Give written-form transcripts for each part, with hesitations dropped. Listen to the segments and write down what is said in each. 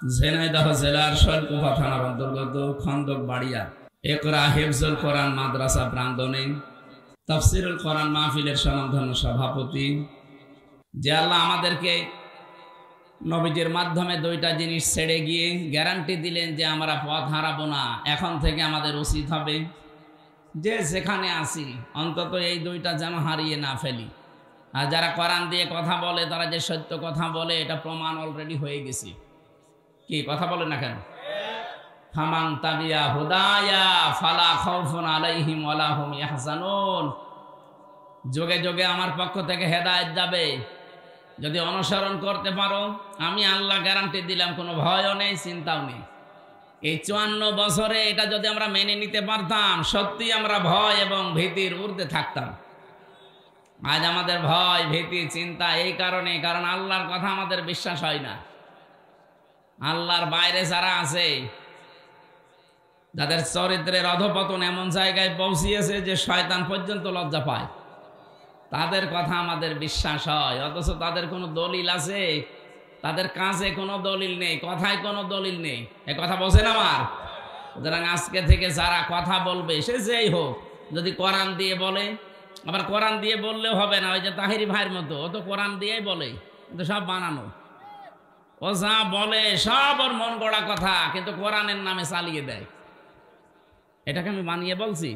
ঝিনাইদহ জেলার শৈলকুপা থানার অন্তর্গত খন্দক বাড়িয়া ইকরা হিফজুল কোরআন মাদ্রাসা প্রাঙ্গণে তাফসিরুল কোরআন মাহফিলের স্বনামধন্য সভাপতি, যে আল্লাহ আমাদেরকে নবীজির মাধ্যমে দুইটা জিনিস ছেড়ে গিয়ে গ্যারান্টি দিলেন যে আমরা পথ হারাবো না। এখন থেকে আমাদের উচিত হবে যে যেখানে আসি অন্তত এই দুইটা যেন হারিয়ে না ফেলি। আর যারা কোরআন দিয়ে কথা বলে, তারা যে সত্য কথা বলে, এটা প্রমাণ অলরেডি হয়ে গেছে। কি কথা বলে না কেন? ফামান তাবিয়া হুদায়া ফালা খাউফুন আলাইহিম ওয়ালা হুম ইয়াহজানুন। যোগে যোগে আমার পক্ষ থেকে হেদায়েত যাবে, যদি অনুসরণ করতে পারো আমি আল্লাহ গ্যারান্টি দিলাম, কোনো ভয়ও নেই, চিন্তাও নেই। এই 54 বছরে এটা যদি আমরা মেনে নিতে পারতাম, সত্যি আমরা ভয় এবং ভীতির ঊর্ধ্বে থাকতাম। আজ আমাদের ভয়, ভীতি, চিন্তা এই কারণে, কারণ আল্লাহর কথা আমাদের বিশ্বাস হয় না। আল্লাহর বাইরে যারা আছে, যাদের চরিত্রের অধপতন এমন জায়গায় পৌঁছিয়েছে যে শয়তান পর্যন্ত লজ্জা পায়, তাদের কথা আমাদের বিশ্বাস হয়। অথচ তাদের কোনো দলিল আছে? তাদের কাছে কোনো দলিল নেই, কথায় কোনো দলিল নেই। এ কথা বোঝেন আমার? সুতরাং আজকে থেকে যারা কথা বলবে, সে যেই হোক, যদি কোরআন দিয়ে বলে, আবার কোরআন দিয়ে বললেও হবে না। ওই যে তাহিরি ভাইয়ের মতো, ও তো কোরআন দিয়েই বলে, কিন্তু সব বানানো। ও যা বলে সব ওর মন গড়া কথা, কিন্তু কোরআনের নামে চালিয়ে দেয়। এটাকে আমি বানিয়ে বলছি?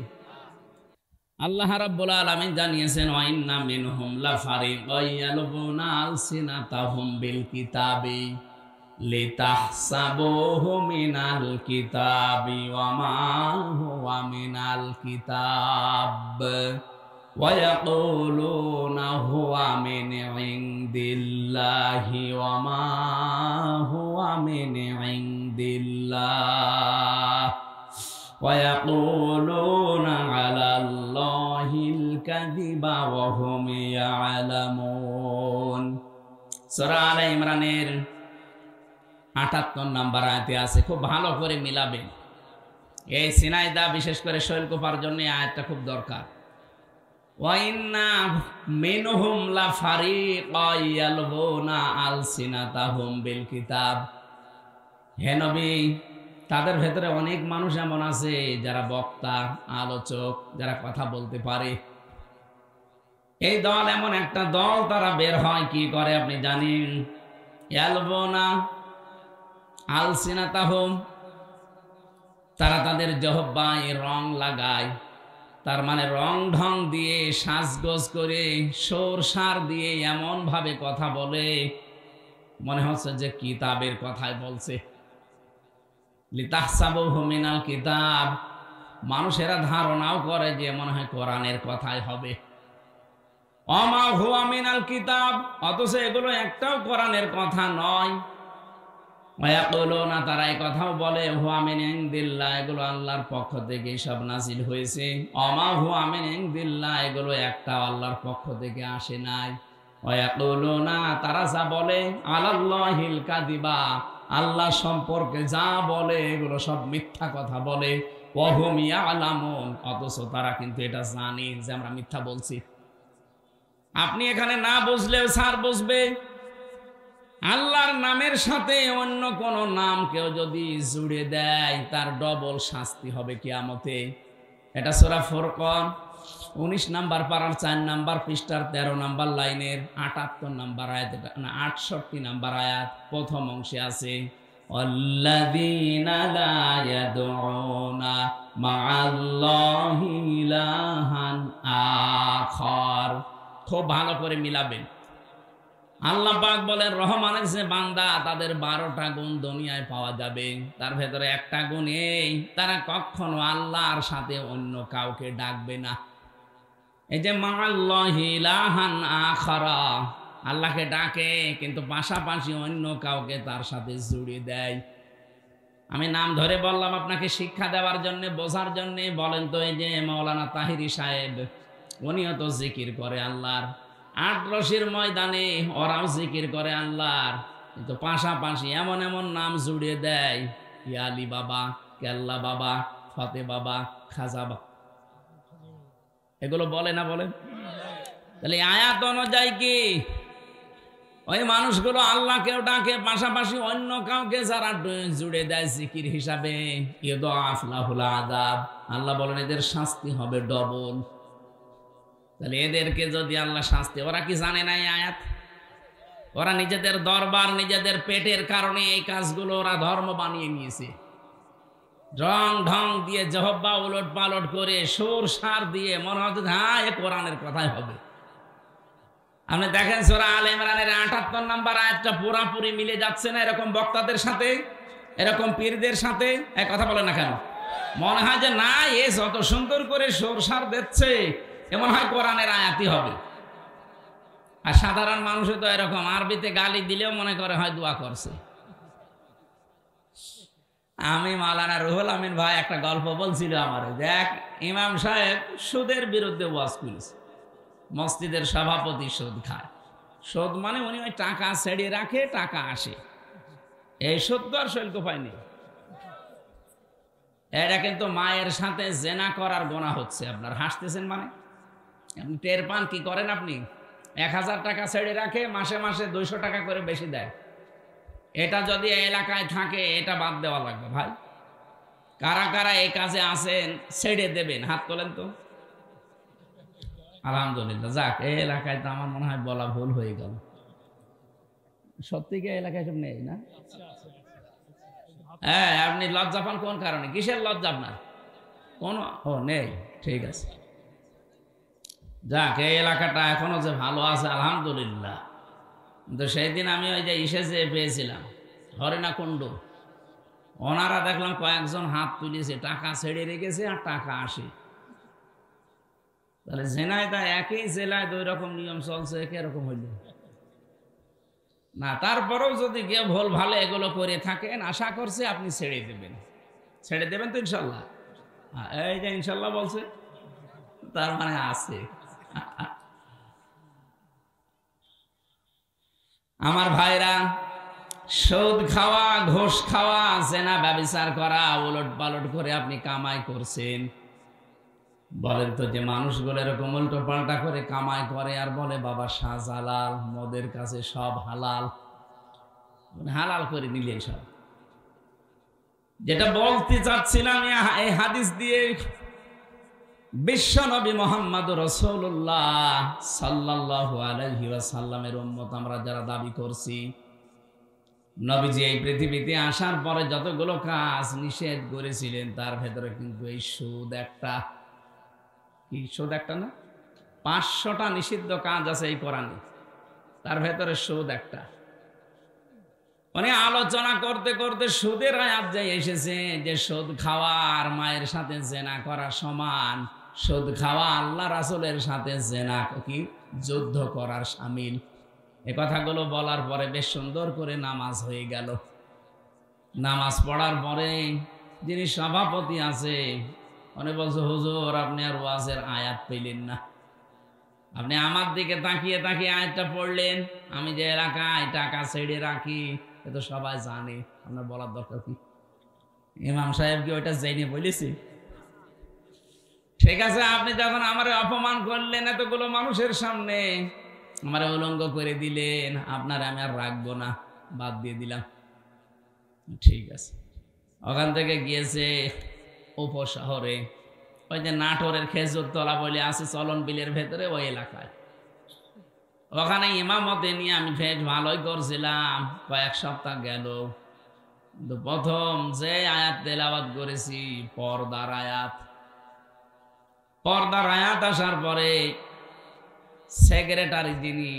আল্লাহ রাব্বুল আলামিন জানিয়েছেন, ওয়া ইন্না মিনহুম লাফারিকান ইয়ালবুনা আলসিনাতাহুম বিল কিতাবি লিতাহসাবুহু মিনাল কিতাবি ওয়া মা হুয়া মিনাল কিতাব ওয়া ইয়াকুলুনা হুয়া মিন ইনদিল্লাহি ওয়া মা হুয়া মিন ইনদিল্লাহ وَيَقُولُونَ عَلَى اللَّهِ الْكَذِبَ وَهُمْ يَعْلَمُونَ। সূরা আলে ইমরানের 78 নম্বর আয়াতে আছে, খুব ভালো করে মিলাবেন। এই সিনাইদা বিশেষ করে শৈলকুপার জন্য আয়াতটা খুব দরকার। ওয়া ইন্না মিনহুম লাফারিকান ইয়ালবুনা আলসিনাতাহুম বিল কিতাব। হে নবী, তাদের ভেতরে অনেক মানুষ এমন আছে যারা বক্তা, আলোচক, যারা কথা বলতে পারে। এই দল এমন একটা দল, তারা বের হয় কি করে আপনি জানেন? ইয়ালবুনা আলসিনাতাহুম, তারা তাদের জিহ্বায় রং লাগায়। তার মানে রং ঢং দিয়ে, সাজগোজ করে, সুর সার দিয়ে এমন ভাবে কথা বলে মনে হচ্ছে যে কিতাবের কথাই বলছে। লিতাহসাবুহু মিনাল কিতাব, মানুষেরা ধারণাও করে যে মনে হয় কোরআনের কথাই হবে। ওয়া মা হুয়া মিনাল কিতাব, অথচ এগুলো একটাও কোরআনের কথা নয়। ওয়া ইয়াকুলুনা, তারা এই কথাও বলে, হুয়া মিন ইনদিল্লাহ, এগুলো আল্লাহর পক্ষ থেকে সব নাজিল হয়েছে। ওয়া মা হুয়া মিন ইনদিল্লাহ, এগুলো একটাও আল্লাহর পক্ষ থেকে আসে নাই। ওয়া ইয়াকুলুনা, তারা যা বলে, আলাল্লাহিল কাযিবা, আল্লাহ সম্পর্কে যা বলে এগুলো সব মিথ্যা কথা বলে। ওয়া হুম ইয়ালামুন, অথচ তারা কিন্তু এটা জানে যে আমরা মিথ্যা বলছি। আপনি এখানে না বুঝলেও স্যার বুঝবে। আল্লাহর নামের সাথে অন্য কোন নাম কেউ যদি জুড়ে দেয়, তার ডবল শাস্তি হবে কিয়ামতে। এটা সূরা ফুরকান 19 নাম্বার পারার 4 নাম্বার পৃষ্ঠার 13 নাম্বার লাইনের 78 নাম্বার আয়াত, না 68 নাম্বার আয়াত, প্রথম অংশে আছে, আল্লাযীনা লা ইয়াদউনা মা'আল্লাহি ইলাহান আখার। খুব ভালো করে মিলাবেন। আল্লাহ পাক বলেন, রহমানের যে বান্দা, তাদের 12টা গুণ দুনিয়ায় পাওয়া যাবে। তার ভেতরে একটা গুণ এই, তারা কখনো আল্লাহর সাথে অন্য কাউকে ডাকবে না। এই যে মা'আল্লাহি ইলাহান আখারা, আল্লাহকে ডাকে কিন্তু পাশাপাশি অন্য কাউকে তার সাথে জুড়ে দেয়। আমি নাম ধরে বললাম আপনাকে শিক্ষা দেওয়ার জন্য, বোঝার জন্য। বলেন তো, এই যে মাওলানা তাহিরি সাহেব, উনিও তো জিকির করে আল্লাহর। 8 রশির ময়দানে ওরাও জিকির করে আল্লাহর, কিন্তু পাশাপাশি এমন এমন নাম জুড়ে দেয়, ইয়ালি বাবা, কেল্লা বাবা, ফতে বাবা, খাজা বাবা, এগুলো বলে না? বলেন। তাহলে আয়াত অনুযায়ী কি ওই মানুষগুলো আল্লাহকেও ডাকে, পাশাপাশি অন্য কাউকে যারা জুড়ে দেয় জিকির হিসাবে, ইউদাফ লাহুল আযাব, আল্লাহ বলেন এদের শাস্তি হবে ডবল। তাহলে এদেরকে যদি আল্লাহ শাস্তি, ওরা কি জানে না এই আয়াত? ওরা নিজেদের দরবার, নিজেদের পেটের কারণে এই কাজগুলো ওরা ধর্ম বানিয়ে নিয়েছে। রং ঢং দিয়ে জহব্বা উলট পালট করে সুর সার দিয়ে মনে হচ্ছে হ্যাঁ এ কোরআনের কথাই হবে। আপনি দেখেন সূরা আলে ইমরানের ৭৮ নম্বর আয়াতটা পুরাপুরি মিলে যাচ্ছে না এরকম বক্তাদের সাথে, এরকম পীরদের সাথে? এক কথা বলে না কেন? মনে হয় যে না, এ যত সুন্দর করে সুর সার দিচ্ছে এমন হয় কোরআনের আয়াতই হবে। আর সাধারণ মানুষ তো এরকম আরবিতে গালি দিলেও মনে করে হয় দোয়া করছে। আমি মাওলানা রুহুল আমিন ভাই একটা গল্প বলছিল আমার, দেখ ইমাম সাহেব সুদের বিরুদ্ধে ওয়াজ করেছে, মসজিদের সভাপতি সুদ খায়। সুদ মানে উনি ওই টাকা ছেড়ে রাখে, টাকা আসে, এই সুদ তো আর শৈল্ক পায়নি। এটা কিন্তু মায়ের সাথে জেনা করার গোনা হচ্ছে। আপনার হাসতেছেন মানে আপনি টের পান কি করেন? আপনি ১,০০০ টাকা ছেড়ে রাখে, মাসে মাসে ২০০ টাকা করে বেশি দেয়। এটা যদি এলাকায় থাকে এটা বাদ দেওয়া লাগবে ভাই। কারা কারা এই কাজে আছেন ছেড়ে দেবেন, হাত তোলেন তো। আলহামদুলিল্লাহ, যাক এই এলাকায় তো আমার মনে হয় বলা ভুল হয়ে গেল। সত্যি কি এলাকায় সব নেই না? হ্যাঁ, আপনি লজ্জা পান কোন কারণে? কিসের লজ্জা আপনার? কোন ও নেই, ঠিক আছে। যাক এই এলাকাটা এখনো যে ভালো আছে আলহামদুলিল্লাহ। কিন্তু সেই দিন আমি ওই যে ইসে পেয়েছিলাম হরিণাকুণ্ড, ওনারা দেখলাম কয়েকজন হাত তুলেছে, টাকা ছেড়ে রেখেছে আর টাকা আসে। তাহলে জেনায় তা একই জেলায় ২ রকম নিয়ম চলছে, কিরকম হইল না? তারপরেও যদি কেউ ভুল ভালো এগুলো করে থাকেন, আশা করছি আপনি ছেড়ে দেবেন। ছেড়ে দেবেন তো ইনশাল্লাহ? এই যে ইনশাল্লাহ বলছে, তার মানে আছে। আমার ভাইরা, সুদ খাওয়া, ঘুষ খাওয়া, জেনা ব্যভিচার করা, উলট পালট করে আপনি কামাই করছেন। বলেন তো যে মানুষগুলো এরকম উল্টো পাল্টা করে কামাই করে আর বলে বাবা শাহজালাল, মদের কাছে সব হালাল, হালাল করে নিলে সব। যেটা বলতে চাচ্ছিলাম এই হাদিস দিয়ে, বিশ্ব নবী মুহাম্মদ রাসূলুল্লাহ সাল্লাল্লাহু আলাইহি ওয়াসাল্লামের উম্মত আমরা যারা দাবি করছি, নবীজি এই পৃথিবীতে আসার পরে যতগুলো কাজ নিষেধ করেছিলেন তার ভেতরে কিন্তু এই সুদ একটা। কি সুদ একটা না? ৫০০টা নিষিদ্ধ কাজ আছে এই কোরআনে, তার ভেতরে সুদ একটা। মানে আলোচনা করতে করতে সুদের আয়াত যাই এসেছে যে সুদ খাওয়া আর মায়ের সাথে জেনা করা সমান, সুদ খাওয়া আল্লাহ রাসূলের সাথে জেনা কি যুদ্ধ করার শামিল। এ কথাগুলো বলার পরে বেশ সুন্দর করে নামাজ হয়ে গেল। নামাজ পড়ার পরে যিনি সভাপতি আছে উনি বলছে, হুজুর আপনি আর ওয়াজের আয়াত পেলেন না, আপনি আমার দিকে তাকিয়ে তাকিয়ে আয়াতটা পড়লেন। আমি যে এলাকায় টাকা ছেড়ে রাখি এ তো সবাই জানে, আপনার বলার দরকার কি? ইমাম সাহেব কি ওইটা জেনে বলেছি? ঠিক আছে, আপনি যখন আমার অপমান করলেন এতগুলো মানুষের সামনে, আমার উলঙ্গ করে দিলেন, আপনার আমি আর রাখবো না, বাদ দিয়ে দিলাম। ঠিক আছে, ওখান থেকে গিয়েছে উপশহরে, ওই যে নাটোরের খেজুর তলা বলে আছে চলন বিলের ভেতরে, ওই এলাকায়। ওখানে ইমামতে নিয়ে আমি বেশ ভালোই করছিলাম, কয়েক সপ্তাহ গেল। কিন্তু প্রথম যে আয়াত তেলাওয়াত করেছি পর্দার আয়াত, পর্দার আয়াত আসার পরে সেক্রেটারি যিনি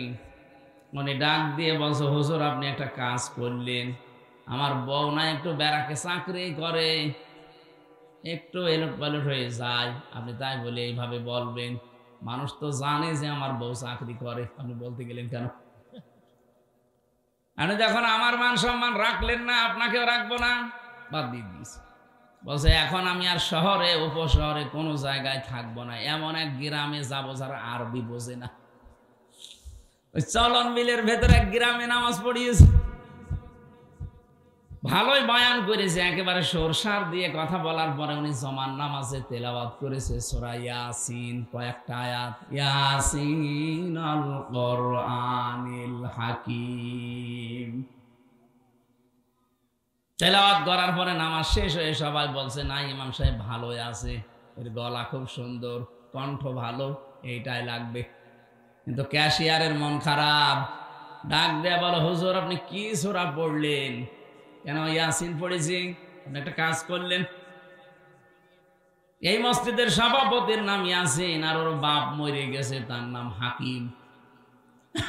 উনি ডাক দিয়ে বলছে, হুজুর আপনি একটা কাজ করলেন, আমার বউ না একটু ব্যারাকে চাকরি করে, একটু এলোট পালট হয়ে যায়, আপনি তাই বলে এইভাবে বলবেন? মানুষ তো জানে যে আমার বউ চাকরি করে, আপনি বলতে গেলেন কেন? আপনি যখন আমার মান সম্মান রাখলেন না, আপনাকেও রাখবো না, বাদ দিয়ে দিয়েছি। বলছে এখন আমি আর শহরে উপশহরে কোনো জায়গায় থাকবো না, এমন এক গ্রামে যাবো যারা আরবি বোঝে না। ওই চলন বিলের ভেতরে এক গ্রামে নামাজ পড়িয়েছে, ভালোই বয়ান করেছে, একেবারে সরসার দিয়ে কথা বলার পরে উনি জমান নামাজে তেলাওয়াত করেছে সূরা ইয়াসিন, কয়েকটা আয়াত। ইয়াসিন আল কোরআনিল হাকিম তেলাওয়াত করার পরে নামাজ শেষ হয়ে সবাই বলছে, না ইমাম সাহেব ভালোই আছে, এর গলা খুব সুন্দর, কণ্ঠ ভালো, এইটাই লাগবে। কিন্তু ক্যাশিয়ারের মন খারাপ, ডাক দেয়া বলো, হুজুর আপনি কি সূরা পড়লেন? কেন? ইয়াসিন পড়েছি। আপনি একটা কাজ করলেন, এই মসজিদের সভাপতির নাম ইয়াসিন আর ওর বাপ মরে গেছে, তার নাম হাকিম।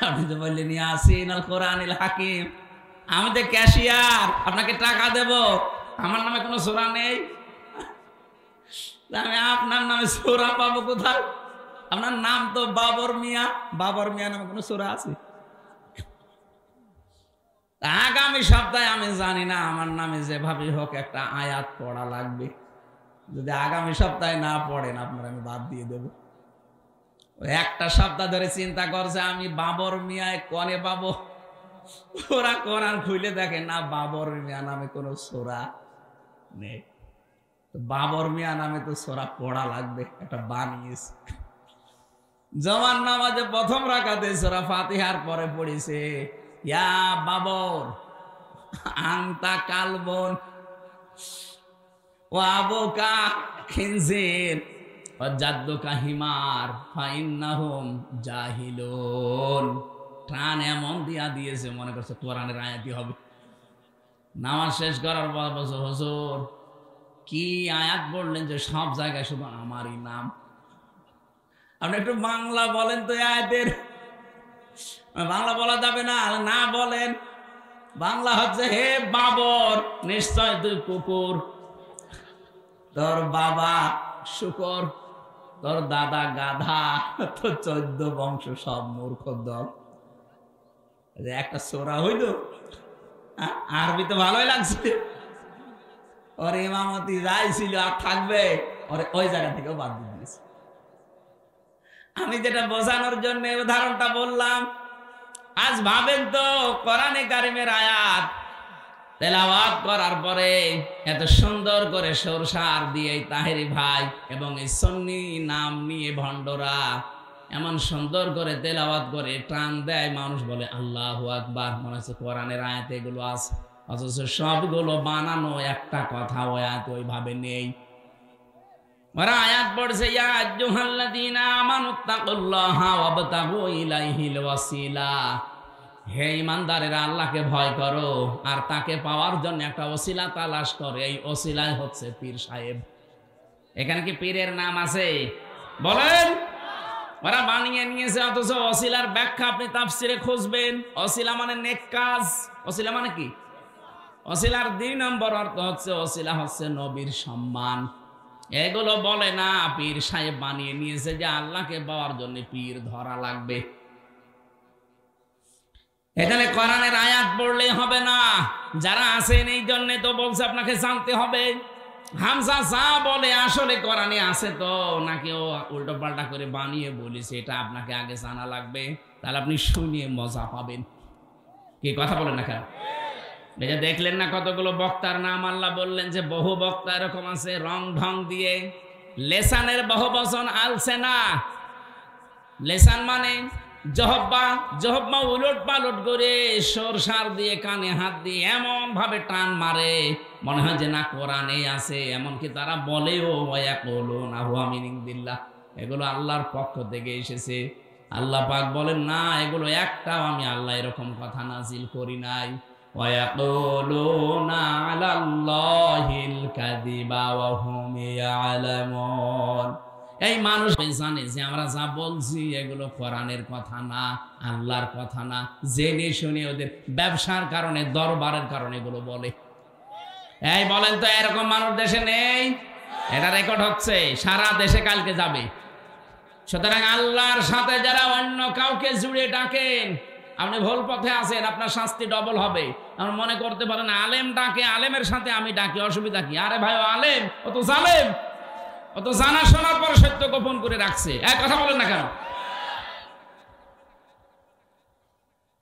আপনি তো বললেন ইয়াসিন আল কোরআনিল হাকিম। আমি তো ক্যাশিয়ার, আপনাকে টাকা দেব, আমার নামে কোনো সূরা নেই, আমি আপনার নামে সূরা পাবো কোথায়? আপনার নাম তো বাবর মিয়া, বাবর মিয়া নামে কোনো সূরা আছে? আগামী সপ্তাহে আমি জানি না, আমার নামে যেভাবে হোক একটা আয়াত পড়া লাগবে। যদি আগামী সপ্তাহে না পড়েন আপনার আমি বাদ দিয়ে দেব। একটা সপ্তাহ ধরে চিন্তা করছে আমি বাবর মিয়ায় কনে পাবো। ওরা কোরআন খুলে দেখে না, বাবর মিয়া নামে কোনো সূরা নেই। বাবর মিয়া নামে তো সূরা পড়া লাগবে, একটা বানিয়েছে। জমান নামাজে প্রথম রাকাতে সূরা ফাতিহার পরে পড়েছে, ইয়া বাবর আনতা কালবন ওয়া আবুকা খিনজির ওয়া জাদ্দুকা হিমার ফাইন্নাহুম জাহিলুন। টান এমন দিয়েছে মনে করছে কোরআনের আয়াতই হবে। নামাজ শেষ করার পর বলছে, হুজুর কি আয়াত পড়লেন যে সব জায়গায় শুধু আমারই নাম? আপনি একটু বাংলা বলেন তো আয়াতের। বাংলা বলা যাবে না, না বলেন। বাংলা হচ্ছে, হে বাবর নিশ্চয় তুই কুকুর, তোর বাবা শুকর, তোর দাদা গাধা, তোর 14 বংশ সব মূর্খ দল। একটা সূরা হইল, আরবি তো ভালোই লাগছে। ওর ইমামতি যাই ছিল আর থাকবে, ওর ওই জায়গা থেকেও বাদ দিয়ে দিয়েছে। আমি যেটা বোঝানোর জন্য উদাহরণটা বললাম, আজ ভাবেন তো কোরআনে কারিমের আয়াত তেলাওয়াত করার পরে এত সুন্দর করে সরসার দিয়ে তাহেরি ভাই এবং এই সুন্নি নাম নিয়ে ভণ্ডরা এমন সুন্দর করে তেলাওয়াত করে টান দেয়, মানুষ বলে আল্লাহু আকবার, মনে হচ্ছে কোরআনের আয়াত এগুলো আছে, অথচ সবগুলো বানানো, একটা কথা ওই আয়াত ওইভাবে নেই। ওরা আয়াত পড়ছে, ইয়া আইয়ুহাল্লাযীনা আমানুত্তাকুল্লাহা ওয়াবতাগু ইলাইহিল ওয়াসিলা, হে ঈমানদারেরা আল্লাহকে ভয় করো আর তাকে পাওয়ার জন্য একটা ওসিলা তালাশ করে, এই ওসিলাই হচ্ছে পীর সাহেব। এখানে কি পীরের নাম আছে? বলেন। ওরা বানিয়ে নিয়েছে, অথচ ওসিলার ব্যাখ্যা আপনি তাফসিরে খুঁজবেন। ওসিলা মানে নেক কাজ। ওসিলা মানে কি? ওসিলার 2 নম্বর অর্থ হচ্ছে ওসিলা হচ্ছে নবীর সম্মান। এগুলো বলে না, পীর সাহেব বানিয়ে নিয়েছে যে আল্লাহকে পাওয়ার জন্য পীর ধরা লাগবে। এখানে কোরআনের আয়াত পড়লে হবে না, যারা আছেন এই জন্য তো বলছে আপনাকে জানতে হবে। হামজা যা বলে আসলে কোরআনে আছে তো নাকি ও উল্টো পাল্টা করে বানিয়ে বলেছে, এটা আপনাকে আগে জানা লাগবে, তাহলে আপনি শুনিয়ে মজা পাবেন। কি কথা বলেন না কেন? এই যে দেখলেন না কতগুলো বক্তার নাম আল্লাহ বললেন যে বহু বক্তা এরকম আছে, রং ঢং দিয়ে। লেসানের বহু বচন আলসেনা। লেসান মানে জহব্বা, জহব্বা উলট পালট করে সরসার দিয়ে কানে হাত দিয়ে এমন ভাবে টান মারে মনে হয় যে না কোরআনে আছে। এমনকি তারা বলেও ওয়ায়াকুলুনা হুয়া মিন ইনদিল্লাহ, এগুলো আল্লাহর পক্ষ থেকে এসেছে। আল্লাহ পাক বলেন না, এগুলো একটাও আমি আল্লাহ এরকম কথা নাজিল করি নাই। ওয়ায়াকুলুনা আলাল্লাহিল কাযিবা ওয়া হুম ইয়ালামুন। এই মানুষ জানে যে আমরা যা বলছি এগুলো কোরআনের কথা না, আল্লাহর কথা না, জেনে শুনে ওদের ব্যবসার কারণে, দরবারের কারণে এগুলো বলে। এই বলেন তো এরকম মানুষ দেশে নেই? এটা রেকর্ড হচ্ছে, সারা দেশে কালকে যাবে। সুতরাং আল্লাহর সাথে যারা অন্য কাউকে জুড়ে ডাকেন, আপনি ভুল পথে আছেন, আপনার শাস্তি ডবল হবে। আপনি মনে করতে পারেন আলেম ডাকে, আলেমের সাথে আমি ডাকি, অসুবিধা কি? আরে ভাই, আলেম ও তো জালেম, ও তো জানা শোনার পর সত্য গোপন করে রাখছে। এক কথা বলেন না কেন?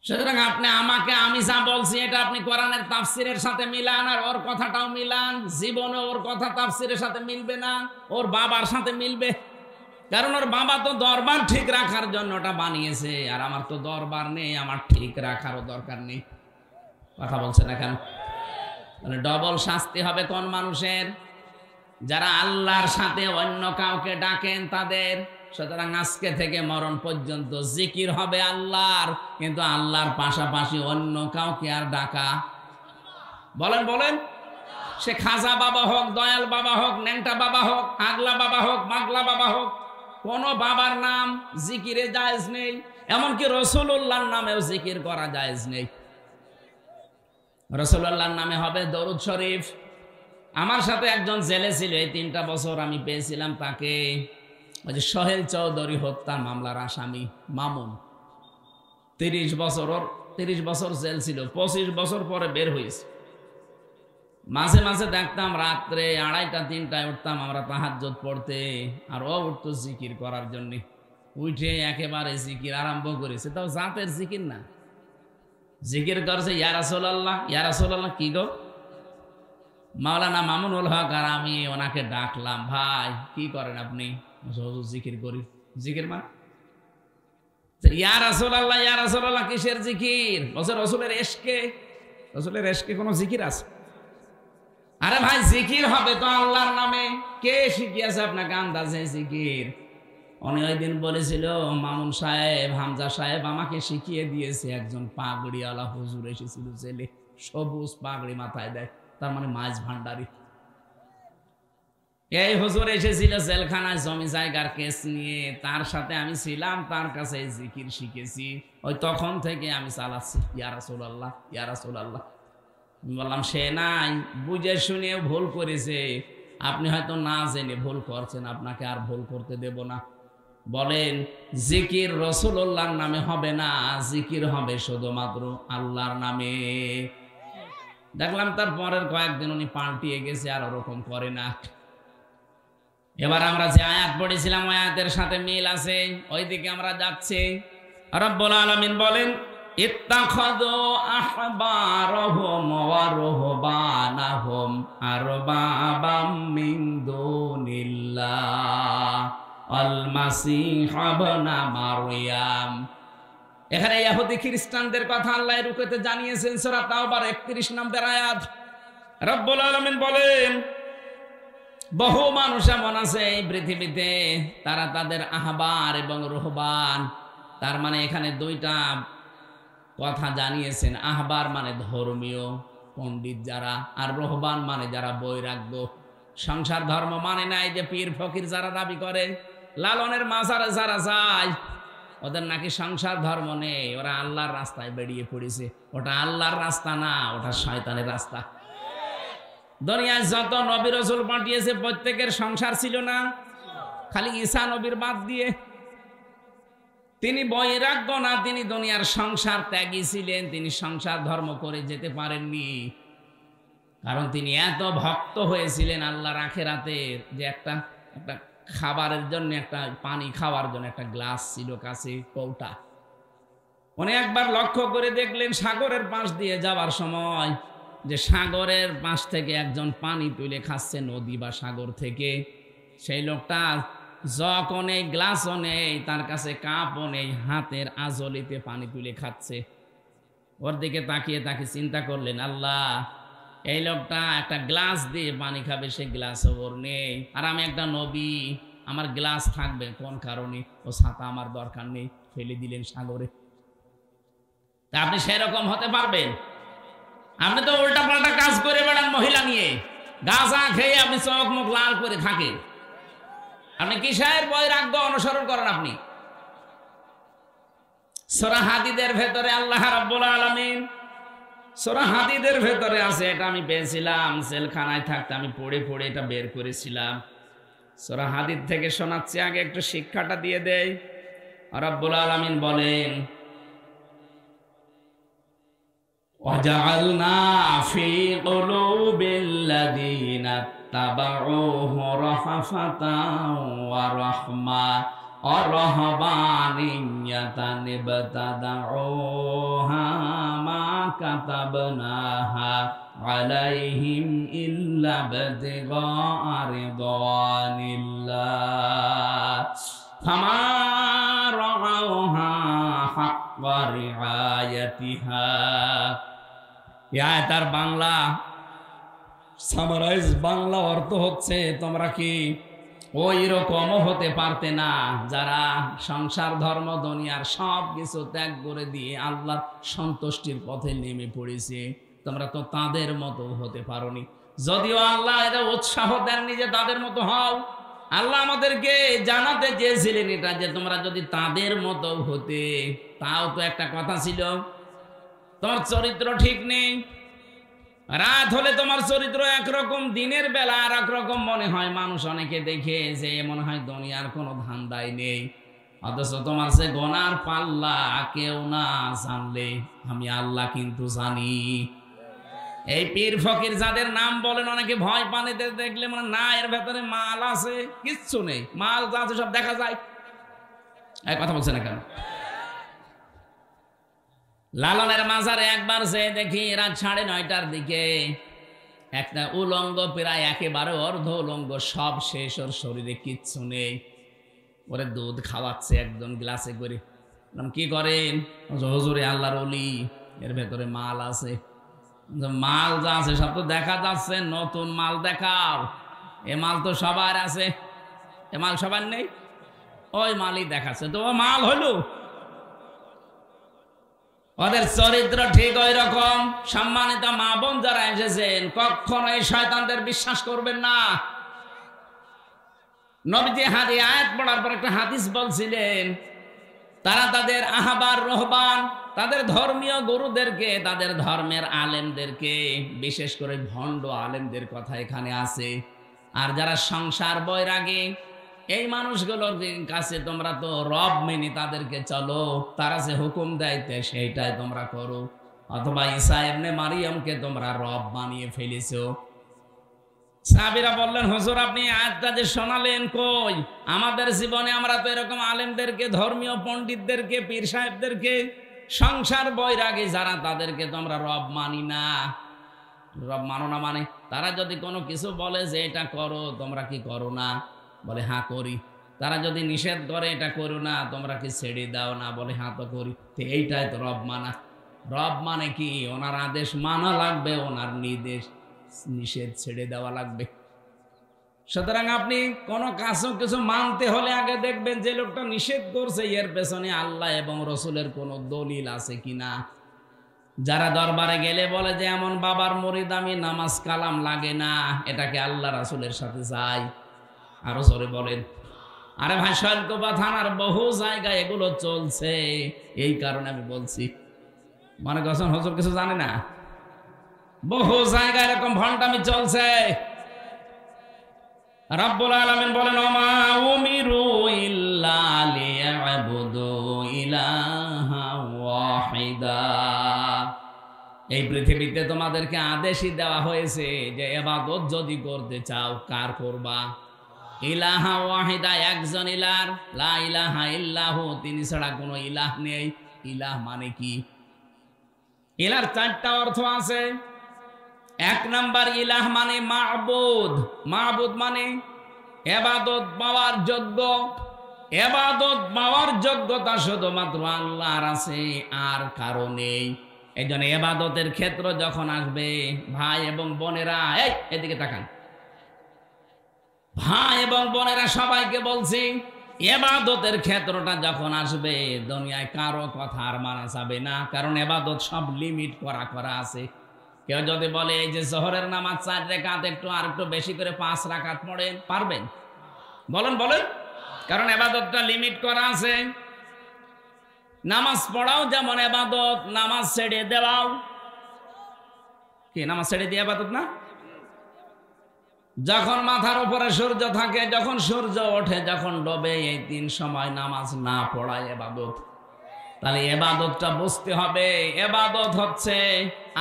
সুতরাং আপনি আমাকে আমি যা বলছি এটা আপনি কোরআনের তাফসিরের সাথে মিলান, আর ওর কথাটাও মিলান। জীবনে ওর কথা তাফসিরের সাথে মিলবে না, ওর বাবার সাথে মিলবে। কারণ ওর বাবা তো দরবার ঠিক রাখার জন্য ওটা বানিয়েছে, আর আমার তো দরবার নেই, আমার ঠিক রাখারও দরকার নেই। কথা বলছে না কেন? মানে ডবল শাস্তি হবে কোন মানুষের? যারা আল্লাহর সাথে অন্য কাউকে ডাকেন তাদের। সুতরাং আজকে থেকে মরণ পর্যন্ত জিকির হবে আল্লাহর, কিন্তু আল্লাহর পাশাপাশি অন্য কাউকে আর ডাকা। বলেন বলেন, সে খাজা বাবা হোক, দয়াল বাবা হোক, ন্যাংটা বাবা হোক, আগলা বাবা হোক, মাগলা বাবা হোক, কোন বাবার নাম জিকিরে জায়েজ নেই। এমনকি রাসূলুল্লাহর নামেও জিকির করা জায়েজ নেই। রাসূলুল্লাহর নামে হবে দরুদ শরীফ। আমার সাথে একজন জেলে ছিল, এই 3টা বছর আমি পেয়েছিলাম তাকে। ওই যে সোহেল চৌধুরী হত্যা মামলার আসামি মামুন, 30 বছর জেল ছিল, 25 বছর পরে বের হয়েছে। মাঝে মাঝে দেখতাম রাত্রে 2:30-3টায় উঠতাম আমরা তাহাজ্জুদ পড়তে, আর ও উঠতো জিকির করার জন্য। উঠে একেবারে জিকির আরম্ভ করেছে, তাও জাতের জিকির না, জিকির করছে ইয়া রাসূলুল্লাহ, ইয়া রাসূলুল্লাহ। কি গো? মাওলানা মামুনুল হক আর আমি ওনাকে ডাকলাম, ভাই কি করেন আপনি? হুজুর জিকির করি। জিকির মানে ইয়া রাসূলুল্লাহ, ইয়া রাসূলুল্লাহ কিসের জিকির? বলছে রাসূলের ইশকে। রাসূলের ইশকে কোনো জিকির আছে? আরে ভাই জিকির হবে তো আল্লাহর নামে। কে শিখিয়েছে আপনাকে আন্দাজে জিকির? উনি ওই দিন বলেছিল, মামুন সাহেব, হামজা সাহেব আমাকে শিখিয়ে দিয়েছে। একজন পাগড়িওয়ালা হুজুর এসেছিল জেলে, সবুজ পাগড়ি মাথায় দেয়, তার মানে মাছ ভান্ডারি। এই হুজুর এসেছিল জেলখানায় জমি জায়গার কেস নিয়ে, তার সাথে আমি ছিলাম, তার কাছে জিকির শিখেছি। ওই তখন থেকে আমি চালাচ্ছি ইয়া রাসূলুল্লাহ, ইয়া রাসূলুল্লাহ। বললাম সে নাই, বুঝে শুনে ভুল করেছে, আপনি হয়তো না জেনে ভুল করছেন, আপনাকে আর ভুল করতে দেব না। বলেন জিকির রাসূলুল্লাহর নামে হবে না, জিকির হবে শুধুমাত্র আল্লাহর নামে। দেখলাম তার পরের কয়েকদিন উনি পাল্টিয়ে গেছে, আর ওরকম করে না। এবার আমরা যে আয়াত পড়েছিলাম আয়াতের সাথে মিল আছে, ওইদিকে আমরা যাচ্ছি। রব্বুল আলামিন বলেন ইত্তাখাযু আহবারহুম ওয়া রুহবানাহুম আরবাবাম মিন দুনিল্লাহ আল মাসীহ ইবনে মারইয়াম। এখানে ইহুদি খ্রিস্টানদের কথা আল্লাহ রুকুতে জানিয়েছেন, সূরা তাওবার 31 নম্বর আয়াত। রব্বুল আলামিন বলেন বহু মানুষ এমন আছে এই পৃথিবীতে, তারা তাদের আহবার এবং রুহবান, তার মানে এখানে 2টা কথা জানিয়েছেন। আহবার মানে ধর্মীয় পণ্ডিত যারা, আর রুহবান মানে যারা বৈরাগ্য, সংসার ধর্ম মানে নাই, যে পীর ফকির যারা দাবি করে, লালনের মাজারে যারা যায়, ওদের নাকি সংসার ধর্ম নেই, ওরা আল্লাহর রাস্তায় বেরিয়ে পড়েছে। ওটা আল্লাহর রাস্তা না, ওটা শয়তানের রাস্তা। দুনিয়ায় যত নবী রাসূল পাঠিয়েছে প্রত্যেকের সংসার ছিল না, খালি ঈসা নবীর বাদ দিয়ে। তিনি বৈরাগ্য না, তিনি দুনিয়ার সংসার ত্যাগী ছিলেন, তিনি সংসার ধর্ম করে যেতে পারেননি। কারণ তিনি এত ভক্ত হয়েছিলেন আল্লাহর আখিরাতের, যে একটা খাবারের জন্য, একটা পানি খাওয়ার জন্য একটা গ্লাস ছিল কাছে, কৌটা। উনি একবার লক্ষ্য করে দেখলেন সাগরের পাশ দিয়ে যাওয়ার সময়, যে সাগরের পাশ থেকে একজন পানি তুলে খাচ্ছে, নদী বা সাগর থেকে। সেই লোকটা জগও নেই, গ্লাসও নেই, তার কাছে কাপও নেই, হাতের আজলিতে পানি তুলে খাচ্ছে। ওর দিকে তাকিয়ে তাকে চিন্তা করলেন, আল্লাহ এই লোকটা একটা গ্লাস দিয়ে পানি খাবে, সেই গ্লাসও ওর নেই, আর আমি একটা নবী, আমার গ্লাস থাকবে কোন কারণে? ও ছাতা আমার দরকার নেই, ফেলে দিলেন সাগরে। তা আপনি সেরকম হতে পারবেন? আপনি তো উল্টা পাল্টা কাজ করে বেড়ান, মহিলা নিয়ে গাঁজা খেয়ে আপনি চোখ মুখ লাল করে থাকেন। আপনি কিসের বৈরাগ্য অনুসরণ করেন? আপনি সূরা হাদীদের ভেতরে আল্লাহ রাব্বুল আলামিন, সূরা হাদীদের ভেতরে আছে, এটা আমি পেয়েছিলাম জেলখানায় থাকতে, আমি পড়ে পড়ে এটা বের করেছিলাম। সূরা হাদীদ থেকে শোনাচ্ছি, আগে একটু শিক্ষাটা দিয়ে দেই। রাব্বুল আলামিন বলেন وَجَعَلْنَا فِي قُلُوبِ الَّذِينَ اتَّبَعُوهُ رَأْفَةً وَرَحْمَةً অরহবানিয়াতান ইবতাদাউহা মা কাতাবনাহা আলাইহিম ইল্লা বিতিগা রিদওয়ানিল্লাহ ফামা রাআউহা হাক্কা রিআয়াতিহা। তার বাংলা সামারাইজ বাংলা অর্থ হচ্ছে, তোমরা কি ওই রকমও হতে পারতে না যারা সংসার ধর্ম দুনিয়ার সব কিছু ত্যাগ করে দিয়ে আল্লাহর সন্তুষ্টির পথে নেমে পড়েছে? তোমরা তো তাদের মতো হতে পারোনি। যদিও আল্লাহ এটা উৎসাহ দেননি যে তাদের মতো হও, আল্লাহ আমাদেরকে জানাতে চেয়েছিলেন এটা, যে তোমরা যদি তাদের মতো হতে, তাও তো একটা কথা ছিল, তোমার চরিত্র ঠিক নেই। রাত হলে তোমার চরিত্র একরকম, দিনের বেলা আর একরকম মনে হয়। মানুষ অনেকে দেখে যে মনে হয় দুনিয়ার কোনো ধান্দাই নেই, অথচ তোমার সে গোনার পাল্লা কেউ না জানলে আমি আল্লাহ কিন্তু জানি। এই পীর ফকির যাদের নাম বলেন, অনেকে ভয় পানে দেখলে মানে না, এর ভেতরে মাল আছে, কিচ্ছু নেই, মাল যা আছে সব দেখা যায়। এই কথা বলছে না কেন? লালনের মাজারে একবার যে দেখি রাত 9:30টার দিকে একটা উলঙ্গ, প্রায় একেবারে অর্ধ উলঙ্গ, সব শেষ, ওর শরীরে কিচ্ছু নেই, ওরে দুধ খাওয়াচ্ছে একদম গ্লাসে করে। কি করেন? হুজুরে আল্লাহর ওলি, এর ভেতরে মাল আছে। মাল যা আছে সব তো দেখা যাচ্ছে, নতুন মাল দেখাও। এ মাল তো সবার আছে, এ মাল সবার নেই, ওই মালই দেখাচ্ছে। তো ও মাল হলো, ওদের চরিত্র ঠিক ওই রকম। সম্মানিত মা বোন যারা এসেছেন, কখনোই শয়তানদের বিশ্বাস করবেন না। নবীজি আয়াত পড়ার পর একটা হাদিস বলছিলেন, তারা তাদের আহবার রহবান, তাদের ধর্মীয় গুরুদেরকে, তাদের ধর্মের আলেমদেরকে, বিশেষ করে ভণ্ড আলেমদের কথা এখানে আছে। আর যারা সংসার বৈরাগী, এই মানুষগুলোর কাছে তোমরা তো রব মেনে তাদেরকে চলো, তারা যে হুকুম দেয় সেইটাই তোমরা করো। অথবা ঈসা ইবনে মারিয়ামকে তোমরা রব বানিয়ে ফেলেছো। সাহাবীরা বললেন, হুজুর আপনি আয়াতটা যে শোনালেন, কই আমাদের জীবনে আমরা তো এরকম আলেমদেরকে, ধর্মীয় পণ্ডিতদেরকে, পীর সাহেবদেরকে, সংসার বৈরাগী যারা, তাদেরকে তোমরা রব মানি না। রব মানো না মানে, তারা যদি কোনো কিছু বলে যে এটা করো, তোমরা কি করো না? বলে হ্যাঁ করি। তারা যদি নিষেধ করে এটা করো না, তোমরা কি ছেড়ে দাও না? বলে হ্যাঁ তো করি। তো এইটাই তো রব মানা। রব মানে কি? ওনার আদেশ মানা লাগবে, ওনার নির্দেশ নিষেধ ছেড়ে দেওয়া লাগবে। সুতরাং আপনি কোনো কিছু মানতে হলে আগে দেখবেন যে লোকটা নিষেধ করছে এর পেছনে আল্লাহ এবং রসুলের কোনো দলিল আছে কিনা। যারা দরবারে গেলে বলে যে এমন বাবার মুরিদ আমি, নামাজ কালাম লাগে না, এটাকে আল্লাহ রাসূলের সাথে যায়? আরো জোরে বলেন। আরে ভাই, শৈলকুপা থানার বহু জায়গায় এগুলো চলছে। এই কারণে আমি বলছি, মনে করছেন হুজুর কিছু জানে না। বহু জায়গায় এরকম ভণ্ডামি চলছে। রব্বুল আলামিন বলেন, ওমা উমিরু ইল্লা লিয়াবুদু ইলাহা ওয়াহিদা। এই পৃথিবীতে তোমাদেরকে আদেশই দেওয়া হয়েছে যে ইবাদত যদি করতে চাও, কার করবা? ইলাহা ওয়াহিদা, একজন ইলাহ, লা ইলাহা ইল্লাহু, তিনি ছাড়া কোনো ইলাহ নেই। ইলাহ মানে কি? ইলাহর 4টা অর্থ আছে। 1 নাম্বার, ইলাহ মানে মাবুদ। মাবুদ মানে ইবাদত পাওয়ার যোগ্য। ইবাদত পাওয়ার যোগ্যতা শুধুমাত্র আল্লাহর আছে, আর কারো নেই। এই জন্য ইবাদতের ক্ষেত্র যখন আসবে, ভাই এবং বোনেরা, এই এদিকে তাকান, ভাই এবং বোনেরা সবাইকে বলছি, ইবাদতের ক্ষেত্রটা যখন আসবে, দুনিয়ায় কারো কথা আর মানা যাবে না। কারণ ইবাদত সব লিমিট করা আছে। কেউ যদি বলে এই যে জোহরের নামাজ 4 রাকাত, একটু আর একটু বেশি করে 5 রাকাত পড়েন, পারবেন? বলেন বলেন। কারণ ইবাদতটা লিমিট করা আছে। নামাজ পড়াও যেমন ইবাদত, নামাজ ছেড়ে দেওয়াও কি? নামাজ ছেড়ে দিয়ে ইবাদত না? যখন মাথার উপরে সূর্য থাকে, যখন সূর্য ওঠে, যখন ডোবে, এই 3 সময় নামাজ না পড়ায় ইবাদত। তাহলে ইবাদতটা বুঝতে হবে। ইবাদত হচ্ছে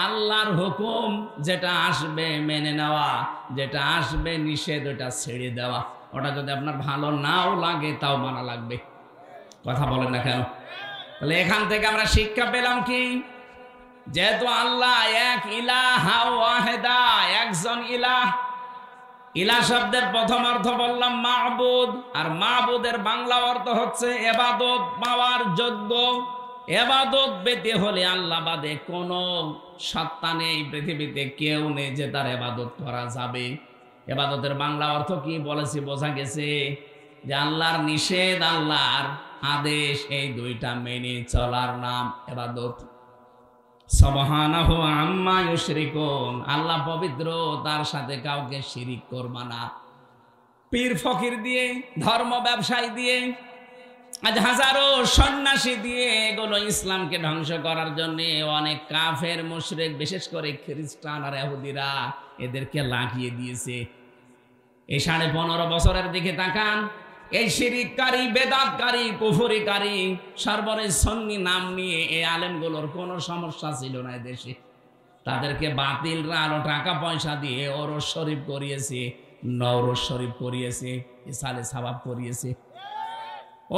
আল্লাহর হুকুম যেটা আসবে মেনে নেওয়া, যেটা আসবে নিষেধ ওটা ছেড়ে দেওয়া। ওটা যদি আপনার ভালো নাও লাগে তাও মানা লাগবে। কথা বলেন না কেন? তাহলে এখান থেকে আমরা শিক্ষা পেলাম কি, যেহেতু আল্লাহ এক ইলাহা ওয়াহিদা, একজন ইলাহ। ইলাহ শব্দের প্রথম অর্থ বললাম মাবুদ, আর মাবুদের বাংলা অর্থ হচ্ছে ইবাদত পাওয়ার যোগ্য। ইবাদত পেতে হলে আল্লাহ বাদে কোনো সত্তা নেই, পৃথিবীতে কেউ নেই যে তার ইবাদত করা যাবে। ইবাদতের বাংলা অর্থ কি বলেছি বোঝা গেছে, যে আল্লাহর নিষেধ আল্লাহর আদেশ এই দুইটা মেনে চলার নাম ইবাদত। সুবহানাহু আম্মা ইউশরিকুন, আল্লাহ পবিত্র, তার সাথে কাউকে শিরিক করবা না। পীর ফকির দিয়ে, ধর্ম ব্যবসায়ী দিয়ে, আজ হাজারো সন্ন্যাসী দিয়ে এগুলো ইসলামকে ধ্বংস করার জন্য অনেক কাফের মুশরিক, বিশেষ করে খ্রিস্টান আর ইহুদিরা এদেরকে লাগিয়ে দিয়েছে। এই 15.5 বছরের দিকে তাকান, এই শিরিককারী, বেদাতকারী, কুফরিকারী, সর্বরে সুন্নি নাম নিয়ে এই আলেমগুলোর কোনো সমস্যা ছিল না দেশে। তাদেরকে বাতিলরা আরো টাকা পয়সা দিয়ে ওরস শরীফ করিয়েছে, নওরোজ শরীফ করিয়েছে, ইসালে সাবাব করিয়েছে।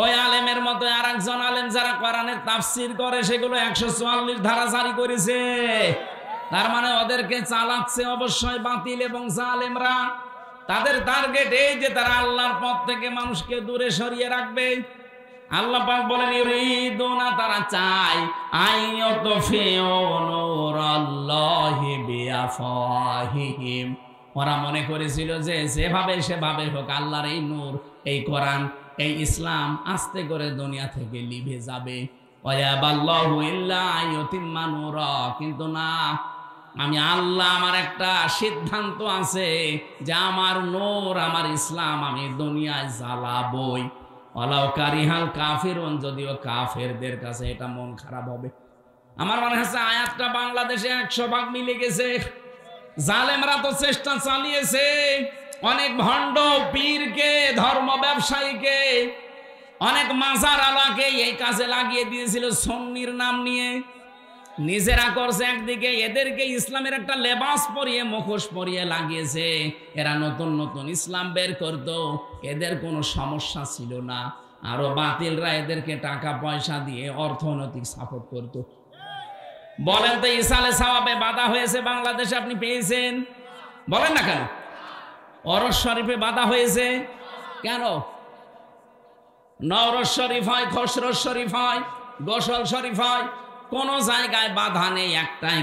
ওই আলেমের মতো আর একজন আলেম যারা কোরআনের তাফসীর করে সেগুলো 144 ধারা জারি করেছে। তার মানে ওদেরকে চালাচ্ছে অবশ্যই বাতিল এবং জালেমরা। তাদের টার্গেট এই যে তারা আল্লাহর পথ থেকে মানুষকে দূরে সরিয়ে রাখবে। আল্লাহ পাক বলেন ইউরিদুনা, তারা চায় আইয়ুতফিউ নূরাল্লাহি বিআফওয়াহিহিম। ওরা মনে করেছিল যে যেভাবে সেভাবে হোক আল্লাহর এই নূর, এই কোরআন, এই ইসলাম আস্তে করে দুনিয়া থেকে লিভে যাবে। ওয়ায়াবাল্লাহু ইল্লা আইয়ুতিম্মা নূরা, কিন্তু না, আমি আল্লাহ, আমার একটা সিদ্ধান্ত আছে যে আমার নূর, আমার ইসলাম আমি দুনিয়ায় জ্বালাবই। ওয়ালাউ কারিহাল কাফিরুন, যদিও কাফেরদের কাছে এটা মন খারাপ হবে। আমার মনে হচ্ছে আয়াতটা বাংলাদেশে 100 ভাগ মিলে গেছে। জালেমরা তো চেষ্টা চালিয়েছে, অনেক ভণ্ড পীরকে, ধর্ম ব্যবসায়ীকে, অনেক মাজার আলাকে এই কাজে লাগিয়ে দিয়েছিল সুন্নির নাম নিয়ে। নিজেরা করছে একদিকে, এদেরকে ইসলামের একটা লেবাস পরিয়ে, মুখোশ পরিয়ে লাগিয়েছে। এরা নতুন নতুন ইসলাম বের করতো, এদের কোনো সমস্যা ছিল না। আরো বাতিলরা এদেরকে টাকা পয়সা দিয়ে অর্থনৈতিক সাপোর্ট করত। বলেন তো, ইসালে সাওয়াবে বাধা হয়েছে বাংলাদেশে, আপনি পেয়েছেন? বলেন না কেন? ওরস শরীফে বাধা হয়েছে কেন? নওরোজ শরীফ হয়, খসরোজ শরীফ হয়, গোসল শরীফ হয়, কোন জায়গায় বাধা নেই। একটাই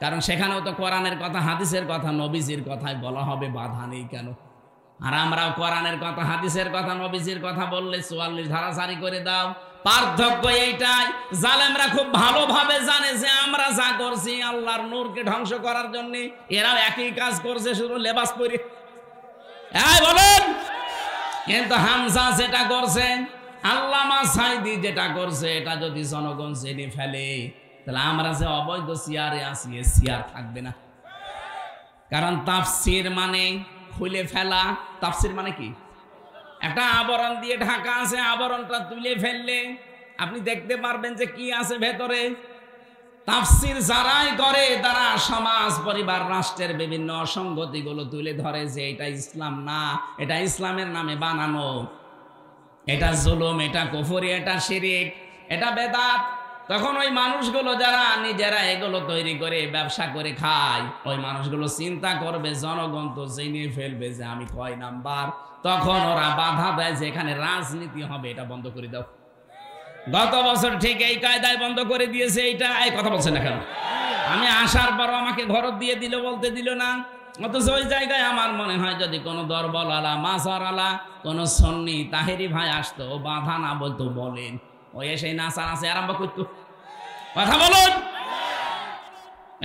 কারণ সেখানেও তো কোরআনের কথা, হাদিসের কথা, নবীজির কথাই বলা হবে, বাধা নেই কেন? আর আমরাও কোরআনের কথা, হাদিসের কথা, নবীজির কথা বললে 44 ধারা জারি করে দাও। পার্থক্য এইটাই, জালেমরা খুব ভালোভাবে জানে যে আমরা যা করছি আল্লাহর নূরকে ধ্বংস করার জন্য, এরাও একই কাজ করছে, শুধু লেবাস পরে। বলেন, কিন্তু হামজা যেটা করছে, আল্লামা সাইদি যেটা করছে, এটা যদি জনগণ জেনে ফেলে, তাহলে আমরা যে অবৈধ চেয়ারে আছি, এ চেয়ার থাকবে না। কারণ তাফসীর মানে খুলে ফেলা। তাফসীর মানে কি? একটা আবরণ দিয়ে ঢাকা আছে, আবরণটা তুলে ফেললে আপনি দেখতে পারবেন যে কি আছে ভেতরে। তাফসীর যারাই করে তারা সমাজ, পরিবার, রাষ্ট্রের বিভিন্ন অসঙ্গতিগুলো তুলে ধরে যে এটা ইসলাম না, এটা ইসলামের নামে বানানো, এটা জুলুম, এটা কুফরি, এটা শিরিক, এটা বেদাত। তখন ওই মানুষগুলো যারা নিজেরা এগুলো তৈরি করে ব্যবসা করে খায়, ওই মানুষগুলো চিন্তা করবে জনগণ তো জেনে ফেলবে যে আমি কয় নাম্বার। তখন ওরা বাধা দেয় যে এখানে রাজনীতি হবে, এটা বন্ধ করে দাও। গত বছর ঠিক এই কায়দায় বন্ধ করে দিয়েছে। এইটা এই কথা বলছেন না কেন? আমি আসার পর আমাকে ঘর দিয়ে দিল, বলতে দিল না। অথচ ওই জায়গায় আমার মনে হয় যদি কোনো দরবল আলা, মাজার আলা, কোন সুন্নি তাহেরি ভাই আসতো, বাধা না বলতো, বলেন ওই এসে নাচানাচি আরম্ভ করতো। কথা বলুন।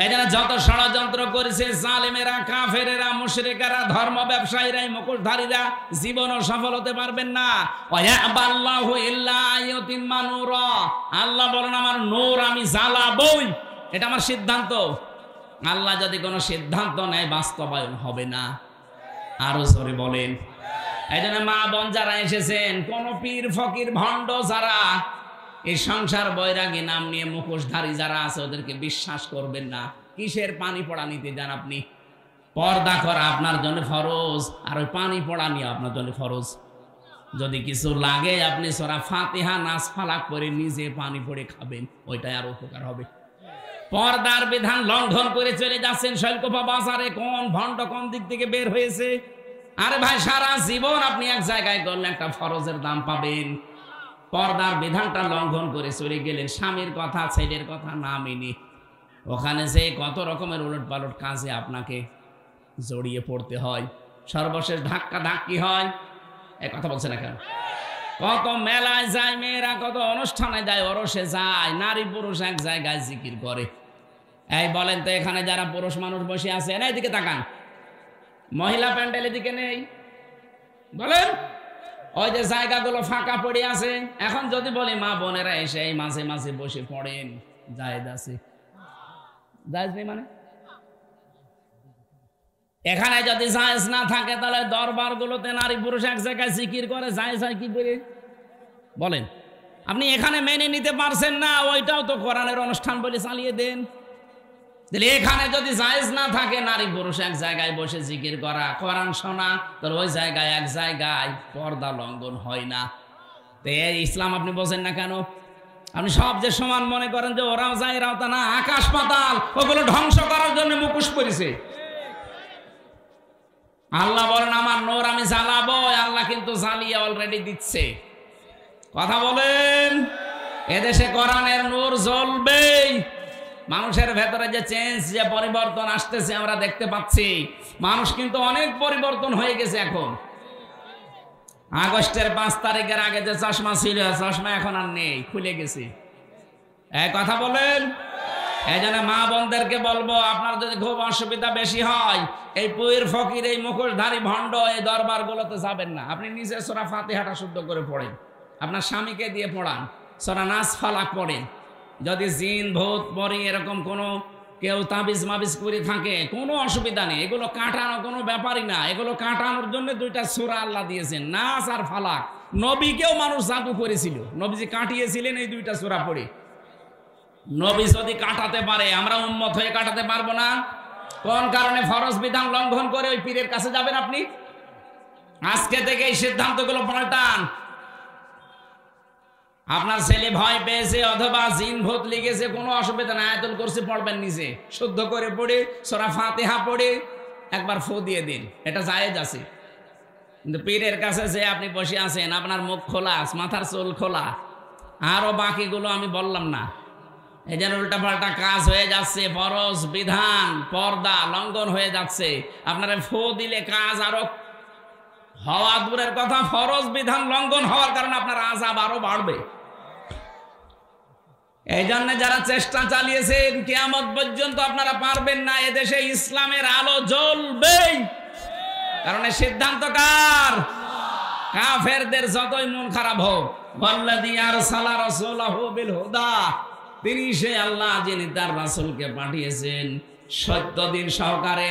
এই জন্য যত ষড়যন্ত্র করেছে জালেমেরা, কাফেরেরা, মুশরিকেরা, ধর্ম ব্যবসায়ীরা, মুখোশধারীরা, জীবনও সফল হতে পারবেন না। ওয়ায়াবাল্লাহু ইল্লা আইয়ুতিম্মা নূরা, আল্লাহ বলেন আমার নূর আমি জ্বালাবই, এটা আমার সিদ্ধান্ত। আল্লাহ যদি কোনো সিদ্ধান্ত নেয় বাস্তবায়ন হবে না। আরো জোরে বলেন। এই জন্য মা বোন যারা এসেছেন, কোন পীর ফকির ভণ্ড যারা এই সংসার বৈরাগী নাম নিয়ে মুখোশধারী যারা আছে ওদেরকে বিশ্বাস করবেন না। কিসের পানি পড়া নিতে যান আপনি? পর্দা করা আপনার জন্য ফরজ, আর ওই পানি পড়া নিয়ে আপনার জন্য ফরজ। যদি কিছু লাগে আপনি সূরা ফাতিহা নাস ফালাক করে নিজে পানি পড়ে খাবেন, ওইটাই আর উপকার হবে। পর্দার বিধান লঙ্ঘন করে চলে যাচ্ছেন শৈলকুপা বাজারে। কোন ভণ্ড কোন দিক থেকে বের হয়েছে? আরে ভাই, সারা জীবন আপনি এক জায়গায় করলে একটা ফরজের দাম পাবেন। পর্দার বিধানটা লঙ্ঘন করে চলে গেলেন, স্বামীর কথা ছেলের কথা না মেনে। ওখানে যে কত রকমের উলট পালট কাজে আপনাকে জড়িয়ে পড়তে হয়, সর্বশেষ ধাক্কা ধাক্কি হয়। এই কথা বলছে না কেন? কত মেলায় যায় মেয়েরা, কত অনুষ্ঠানে যায়, ওরসে যায়, নারী পুরুষ এক জায়গায় জিকির করে। এই বলেন তো, এখানে যারা পুরুষ মানুষ বসে আছে, না এদিকে তাকান, মহিলা প্যান্ডেল এদিকে নেই বলেন? ওই যে জায়গাগুলো ফাঁকা পড়ে আছে, এখন যদি বলি মা বোনেরা এসে এই মাঝে মাঝে বসে পড়েন, জায়েজ আছে? জায়েজ নেই মানে? এখানে যদি জায়েজ না থাকে তাহলে দরবার গুলোতে নারী পুরুষ এক জায়গায় জিকির করে জায়েজ হয় কি করে বলেন? আপনি এখানে মেনে নিতে পারছেন না, ওইটাও তো কোরআনের অনুষ্ঠান বলে চালিয়ে দেন। তাহলে এখানে যদি জায়েজ না থাকে নারী পুরুষ এক জায়গায় বসে জিকির করা, কোরআন শোনা, তাহলে ওই জায়গায় এক জায়গায় পর্দা লঙ্ঘন হয় না। তো এই ইসলাম আপনি বোঝেন না কেন? আপনি সব যে সমান মনে করেন যে ওরাও যায় এরাও তা না, আকাশ পাতাল ওগুলো ধ্বংস করার জন্য মুখোশ পড়েছে। আল্লাহ বলেন আমার নূর আমি জ্বালাবো, আল্লাহ কিন্তু জ্বালিয়ে অলরেডি দিচ্ছে। কথা বলেন, এদেশে কোরআনের নূর জ্বলবেই। মানুষের ভেতরে যে চেঞ্জ, যে পরিবর্তন আসতেছে আমরা দেখতে পাচ্ছি। মানুষ কিন্তু অনেক পরিবর্তন হয়ে গেছে। এখন আগস্টের 5 তারিখের আগে যে চশমা ছিল, চশমা এখন আর নেই, খুলে গেছে। এই কথা বলেন। এই জন্য মা বোনদেরকে বলবো, আপনার যদি খুব অসুবিধা বেশি হয়, এই পীর ফকির এই মুখোশধারী ভণ্ড এই দরবার গুলোতে যাবেন না। আপনি নিজে সূরা ফাতিহাটা শুদ্ধ করে পড়েন, আপনার স্বামীকে দিয়ে পড়ান, সূরা নাস ফালাক পড়েন। যদি জিন ভূত পরি এরকম কোনো কেউ তাবিজ মাবিজ করে থাকে, কোনো অসুবিধা নেই, এগুলো কাটানো কোনো ব্যাপারই না। এগুলো কাটানোর জন্য 2টা সূরা আল্লাহ দিয়েছেন, নাস আর ফালাক। নবীকেও মানুষ জাদু করেছিল, নবীজি কাটিয়েছিলেন এই 2টা সূরা পড়ে। নবী যদি কাটাতে পারে, আমরা উম্মত হয়ে কাটাতে পারবো না? কোন কারণে ফরজ বিধান লঙ্ঘন করে ওই পীরের কাছে যাবেন আপনি? আজকে থেকে এই সিদ্ধান্তগুলো পাল্টান। আপনার ছেলে ভয় পেয়েছে অথবা জিন ভূত লিগেছে, কোনো অসুবিধা নাই, আয়াতুল কুরসি পড়বেন নিজে শুদ্ধ করে পড়ে, সূরা ফাতিহা পড়ে একবার ফু দিয়ে দিন, এটা জায়েজ আছে। কিন্তু পীরের কাছে যে আপনি বসে আছেন, আপনার মুখ খোলা, মাথার চুল খোলা, আরো বাকিগুলো আমি বললাম না, এই যেন উল্টাপাল্টা কাজ হয়ে যাচ্ছে, ফরজ বিধান পর্দা লঙ্ঘন হয়ে যাচ্ছে। আপনারা ফু দিলে কাজ আরো হওয়া দূরের কথা, ফরজ বিধান লঙ্ঘন হওয়ার কারণে আপনার আযাব আরো বাড়বে। এই জন্য যারা চেষ্টা চালিয়েছেন, কিয়ামত পর্যন্ত আপনারা পারবেন না। এদেশে ইসলামের আলো জ্বলবেই, কারণ এই সিদ্ধান্ত কার? কাফেরদের যতই মন খারাপ হোক, ওয়াল্লাযী আরসালা রাসূলাহু বিল হুদা, তিনি সে আল্লাহ যিনি তার রাসূলকে পাঠিয়েছেন সত্য দিন সহকারে,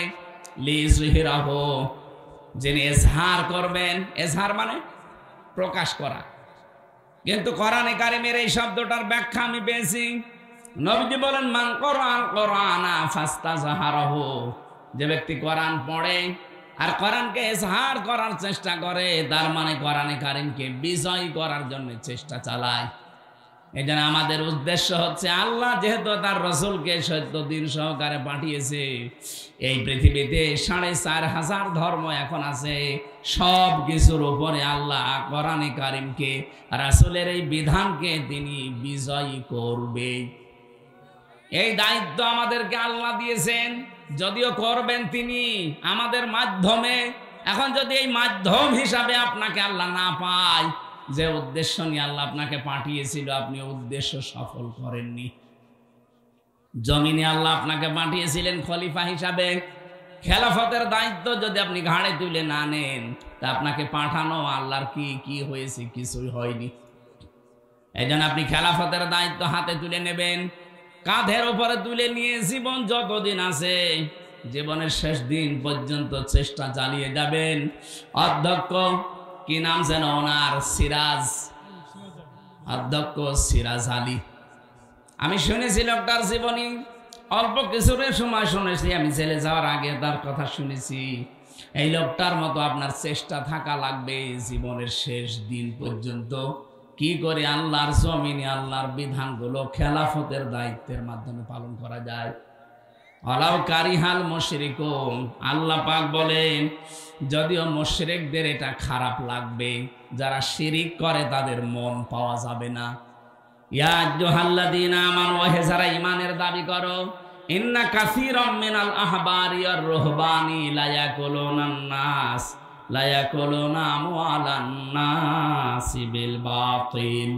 লিযহিরাহু, যিনি ইজহার করবেন। ইজহার মানে প্রকাশ করা। কিন্তু কোরআনে কারিমের এই শব্দটার ব্যাখ্যা আমি পেয়েছি, নবীজি বলেন মান কোরআন কোরআনা ফাস্তাজহারাহু, যে ব্যক্তি কোরআন পড়ে আর কোরআনকে ইজহার করার চেষ্টা করে, তার মানে কোরআনে কারিমকে বিজয় করার জন্য চেষ্টা চালায়। এই জন্য আমাদের উদ্দেশ্য হচ্ছে, আল্লাহ যেহেতু তার রাসূলকে সত্য দিন সহকারে পাঠিয়েছে, এই পৃথিবীতে 4,500 ধর্ম এখন আছে, সব কিছুর উপরে আল্লাহ কোরআনে কারিমকে, রাসূলের এই বিধানকে তিনি বিজয়ী করবে। এই দায়িত্ব আমাদেরকে আল্লাহ দিয়েছেন, যদিও করবেন তিনি আমাদের মাধ্যমে। এখন যদি এই মাধ্যম হিসাবে আপনাকে আল্লাহ না পায়, যে উদ্দেশ্য নিয়ে আল্লাহ আপনাকে পাঠিয়েছিল, আপনি উদ্দেশ্য সফল করেননি। জমিনে আল্লাহ আপনাকে পাঠিয়েছিলেন খলিফা হিসাবে, খেলাফতের দায়িত্ব যদি আপনি ঘাড়ে তুলে না নেন, তা আপনাকে পাঠানো আল্লাহর কি হয়েছে? কিছুই হয়নি। এই জন্য আপনি খেলাফতের দায়িত্ব হাতে তুলে নেবেন, কাঁধের উপরে তুলে নিয়ে জীবন যতদিন আছে, জীবনের শেষ দিন পর্যন্ত চেষ্টা চালিয়ে যাবেন। অধ্যক্ষ কি নাম যেন ওনার, সিরাজ, অধ্যক্ষ সিরাজ আলী। আমি শুনেছি লোকটার জীবনী, অল্প কিছুর সময় শুনেছি, আমি জেলে যাওয়ার আগে তার কথা শুনেছি। এই লোকটার মতো আপনার চেষ্টা থাকা লাগবে জীবনের শেষ দিন পর্যন্ত কি করে আল্লাহর জমিনে আল্লাহর বিধানগুলো খেলাফতের দায়িত্বের মাধ্যমে পালন করা যায়। ওয়ালাউ কারিহাল মুশরিকুন, আল্লাহ পাক বলেন যদিও মুশরিকদের এটা খারাপ লাগবে, যারা শিরিক করে তাদের মন পাওয়া যাবে না। ইয়া আইয়ুহাল্লাযীনা আমানু, হে যারা ঈমানের দাবি করো, ইন্না কাসীরাম মিনাল আহবারি ওয়ার রুহবানি লা ইয়াকুলুনান নাস লা ইয়াকুলুনা আমওয়ালান নাসি বিল বাতিল।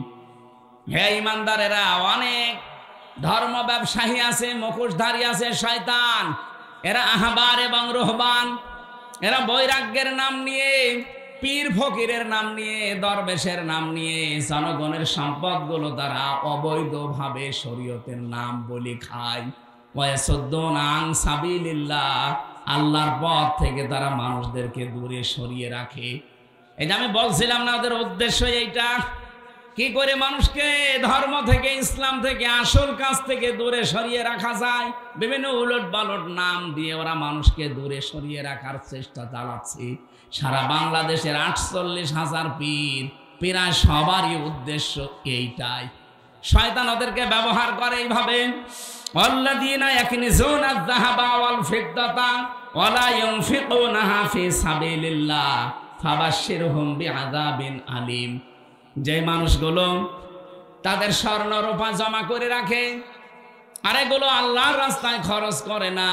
হে ঈমানদারেরা, অনেক ধর্ম ব্যবসায়ী আছে, মুখোশধারী আছে শয়তান, এরা আহবার এবং রুহবান, এরা বৈরাগ্যের নাম নিয়ে, পীর ফকিরের নাম নিয়ে, দরবেশের নাম নিয়ে জনগণের সম্পদগুলো তারা অবৈধভাবে শরীয়তের নাম বলে খায়। ওয়ায়াসুদ্দুনা আন সাবিলিল্লাহ, আল্লাহর পথ থেকে তারা মানুষদেরকে দূরে সরিয়ে রাখে। এই যে আমি বলছিলাম না, ওদের উদ্দেশ্য এইটা, কি করে মানুষকে ধর্ম থেকে, ইসলাম থেকে, আসল কাজ থেকে দূরে সরিয়ে রাখা যায়। বিভিন্ন উলট পালট নাম দিয়ে ওরা মানুষকে দূরে সরিয়ে রাখার চেষ্টা চালাচ্ছে। সারা বাংলাদেশের 48,000 পীর, প্রায় সবারই উদ্দেশ্য এইটাই। শয়তান ওদেরকে ব্যবহার করে এইভাবে, আল্লাযীনা ইয়াকনিজুনা আয-যাহাবা ওয়াল ফিদ্দাতা ওয়া লা ইউনফিকুনাহা ফি সাবিলিল্লাহ ফাবাশশিরহুম বিআযাবিন আলীম। যে মানুষগুলো তাদের স্বর্ণ রূপা জমা করে রাখে আর এগুলো আল্লাহর রাস্তায় খরচ করে না,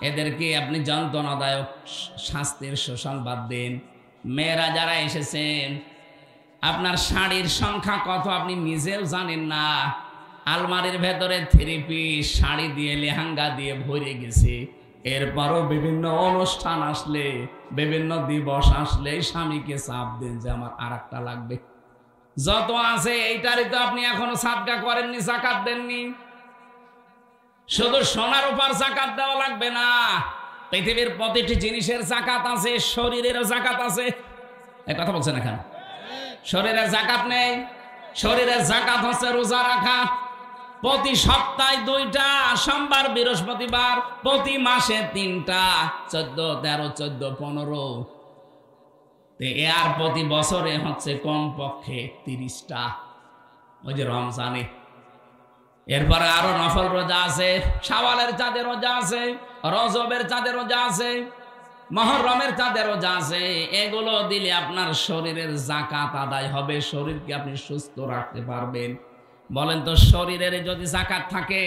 এদেরকে আপনি যন্ত্রণাদায়ক শাস্তির সুসংবাদ দিন। মেয়েরা যারা এসেছেন, আপনার শাড়ির সংখ্যা কত আপনি নিজেও জানেন না। আলমারির ভেতরে 3 পিস শাড়ি দিয়ে, লেহেঙ্গা দিয়ে ভরে গেছে। এরপরও বিভিন্ন অনুষ্ঠান আসলে, বিভিন্ন দিবস আসলে স্বামীকে চাপ দেন যে আমার আরেকটা লাগবে। যত আছে এইটারই তো আপনি এখনো সাদকা করেননি, যাকাত দেননি। শুধু সোনার উপর যাকাত দেওয়া লাগবে না, পৃথিবীর প্রতিটি জিনিসের যাকাত আছে, শরীরেরও যাকাত আছে। এই কথা বলছেন এখানে? শরীরের যাকাত নেই। শরীরের যাকাত হচ্ছে রোজা রাখা, প্রতি সপ্তাহে 2টা, সোমবার বৃহস্পতিবার, প্রতি মাসে 3টা, 14, 13, 14, 15, আর প্রতি বছরে হচ্ছে কমপক্ষে 30টা, ওই যে রমজানে। এরপরে আরো নফল রোজা আছে, শাওয়ালের চাঁদে রোজা আছে, রজবের চাঁদে রোজা আছে, মুহররমের চাঁদে রোজা আছে। এগুলো দিলে আপনার শরীরের যাকাত আদায় হবে, শরীরকে আপনি সুস্থ রাখতে পারবেন। বলেন তো, শরীরের যদি যাকাত থাকে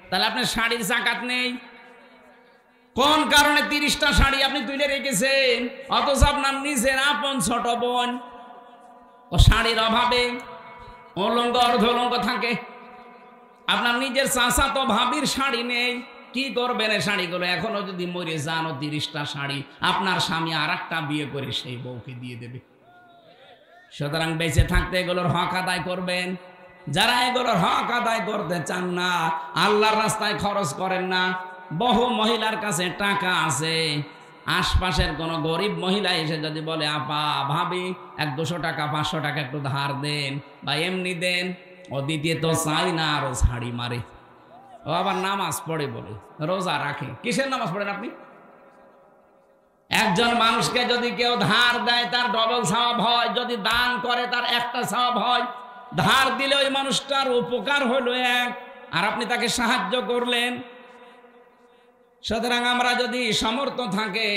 তাহলে আপনার শাড়ির যাকাত নেই। কোন কারণে 30টা শাড়ি আপনি তুলে রেখেছেন, অথচ আপনার নিজের আপন ছোট বোন ও শাড়ির অভাবে উলঙ্গ অর্ধলঙ্গ থাকে। আপনার নিজের চাচাতো ভাবির শাড়ি নেই, কি করবেন এই শাড়িগুলো? এখনো যদি মরে যান, 30টা শাড়ি আপনার স্বামী আরেকটা বিয়ে করে সেই বউকে দিয়ে দেবে। সুতরাং বেঁচে থাকতে এগুলোর হক আদায় করবেন। যারা এগুলোর হক আদায় করতে চান না, আল্লাহর রাস্তায় খরচ করেন না। বহু মহিলার কাছে টাকা আছে, আশপাশের কোন গরিব মহিলা এসে যদি বলে, আপা, ভাবি, 100-200 টাকা, 500 টাকা একটু ধার দেন বা এমনি দেন, ও দিতে তো চাই না, আরো ঝাড়ি মারে। ও আবার নামাজ পড়ে বলে, রোজা রাখে। কিসের নামাজ পড়েন আপনি? একজন মানুষকে যদি কেউ ধার দেয় তার ডবল সওয়াব হয়, যদি দান করে তার একটা সওয়াব হয়। ধার দিলে ওই মানুষটার উপকার হলো 1, আর আপনি তাকে সাহায্য করলেন। সুতরাং আমরা যদি সামর্থ্য থাকে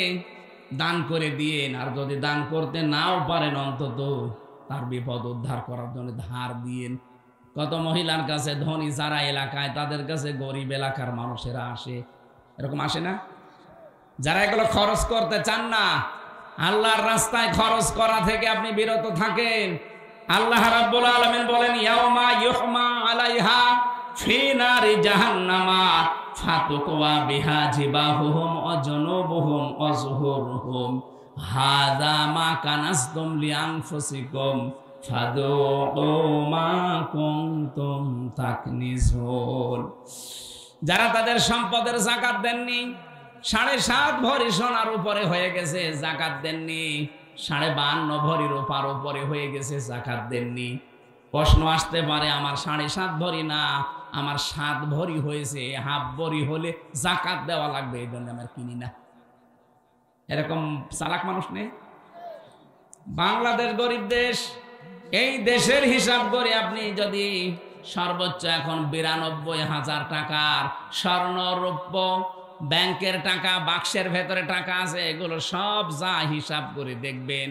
দান করে দিয়েন, আর যদি দান করতে নাও পারেন অন্তত তার বিপদ উদ্ধার করার জন্য ধার দিয়েন। কত মহিলার কাছে ধনী যারা এলাকায়, তাদের কাছে গরিব এলাকার মানুষেরা আসে, এরকম আসে না? যারা এগুলো খরচ করতে চান না, আল্লাহর রাস্তায় খরচ করা থেকে আপনি বিরত থাকেন। আল্লাহ রাব্বুল আলামিন বলেন, ইয়াউমা ইউহমা আলাইহা ফি নারি জাহান্নামা ফাতুকওয়া বিহা জিবাহুহুম ওয়া জুনুবুহুম ওয়া যুহুরুহুম হাযা মা কানাসতুম লিআনফুসিকুম ফাদুকু মা কুনতুম তাকনিজুন। যারা তাদের সম্পদের যাকাত দেননি, 7.5 ভরি সোনার উপরে হয়ে গেছে, যাকাত দেননি, 52.5 ভরি রূপার উপরে হয়ে গেছে, যাকাত দেননি, প্রশ্ন আসতে পারে, আমার 7.5 ভরি না, আমার 7 ভরি হয়েছে, হাফ ভরি হলে জাকাত দেওয়া লাগবে, এই জন্য আমার কিনি না। এরকম চালাক মানুষ নেই? বাংলাদেশ গরিব দেশ। এই দেশের হিসাব করে আপনি যদি সর্বোচ্চ এখন 92,000 টাকার স্বর্ণ, রৌপ্য, ব্যাংকের টাকা, বাক্সের ভেতরে টাকা আছে, এগুলো সব যা হিসাব করে দেখবেন,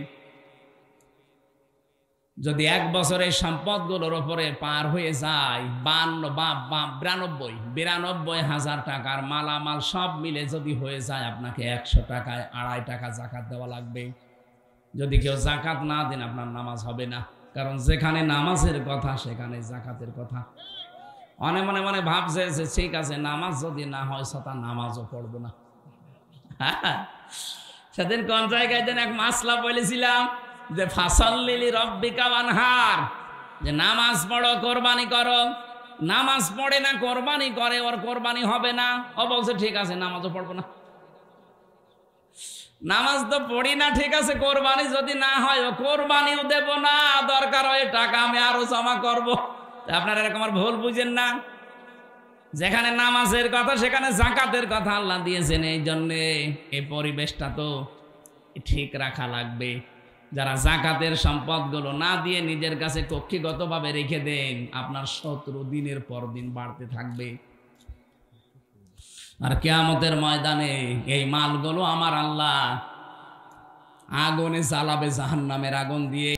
যদি 1 বছরে সম্পদগুলোর উপরে পার হয়ে যায় 92,000 টাকার মালামাল সব মিলে যদি হয়ে যায়, আপনাকে 100 টাকায় 2.5 টাকা জাকাত দেওয়া লাগবে। যদি কেউ জাকাত না দেন, আপনার নামাজ হবে না। কারণ যেখানে নামাজের কথা সেখানে জাকাতের কথা। মনে মনে ভাবছে যে ঠিক আছে, নামাজ যদি না হয় সেটা নামাজও পড়বো না। সেদিন কোন জায়গায় যেন এক মাসলা বলেছিলাম যে ফাসাল্লি রব্বিকা ওয়ানহার, যে নামাজ পড়ো, কোরবানি করো। নামাজ পড়ে না, কোরবানি করে, ওর কোরবানি হবে না। ও বলছে ঠিক আছে, নামাজও পড়বো না। নামাজ তো পড়ি না, ঠিক আছে, কোরবানি যদি না হয় ও কোরবানিও দেব না, দরকার হয় টাকা আমি আরো জমা করব। আপনারা এরকম আর ভুল বুঝেন না। যেখানে নামাজের কথা সেখানে জাকাতের কথা আল্লাহ দিয়েছেন। এই জন্যে এই পরিবেশটা তো ঠিক রাখা লাগবে। যারা জাকাতের সম্পদগুলো না দিয়ে নিজের কাছে কক্ষিগতভাবে রেখে দেন, আপনার শত্রু দিনের পর দিন বাড়তে থাকবে। আর কিয়ামতের ময়দানে এই মালগুলো আমার আল্লাহ আগুনে জ্বালাবে, জাহান্নামের আগুন দিয়ে।